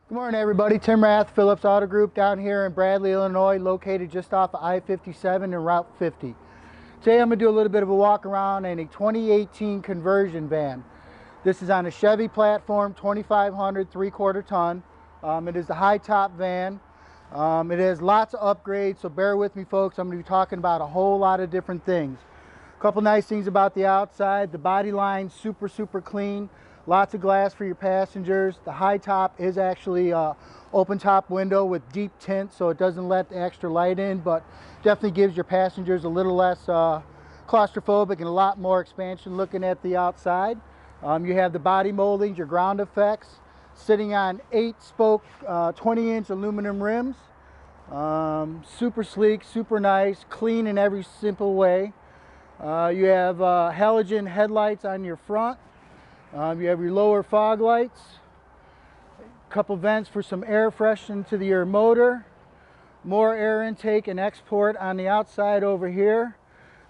Good morning, everybody. Tim Rath, Phillips Auto Group down here in Bradley, Illinois, located just off of I-57 and Route 50. Today I'm going to do a little bit of a walk around in a 2018 conversion van. This is on a Chevy platform, 2500 3/4 ton. It is the high top van. It has lots of upgrades, so bear with me, folks. I'm going to be talking about a whole lot of different things. A couple nice things about the outside. The body line super clean. Lots of glass for your passengers. The high top is actually open top window with deep tint, so it doesn't let the extra light in, but definitely gives your passengers a little less claustrophobic and a lot more expansion looking at the outside. You have the body moldings, your ground effects, sitting on 8-spoke 20-inch aluminum rims. Super sleek, super nice, clean in every simple way. You have halogen headlights on your front. You have your lower fog lights, a couple vents for some air fresh into your motor, more air intake and export on the outside over here.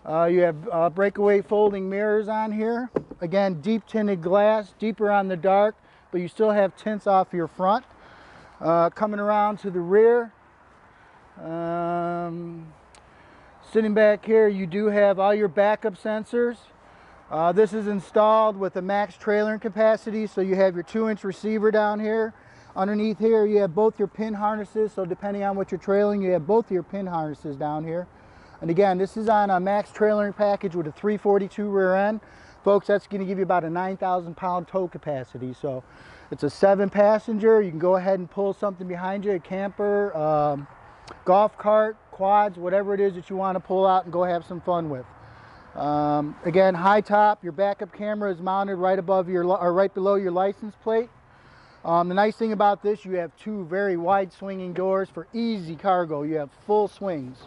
You have breakaway folding mirrors on here. Again, deep tinted glass, deeper on the dark, but you still have tints off your front. Coming around to the rear, sitting back here, you do have all your backup sensors. This is installed with a max trailering capacity, so you have your 2-inch receiver down here. Underneath here you have both your pin harnesses, so depending on what you're trailing, you have both your pin harnesses down here. And again, this is on a max trailering package with a 342 rear end. Folks, that's going to give you about a 9,000 pound tow capacity. So it's a 7-passenger. You can go ahead and pull something behind you, a camper, golf cart, quads, whatever it is that you want to pull out and go have some fun with. Again, high top, your backup camera is mounted right above your or right below your license plate. The nice thing about this, you have 2 very wide swinging doors for easy cargo. You have full swings.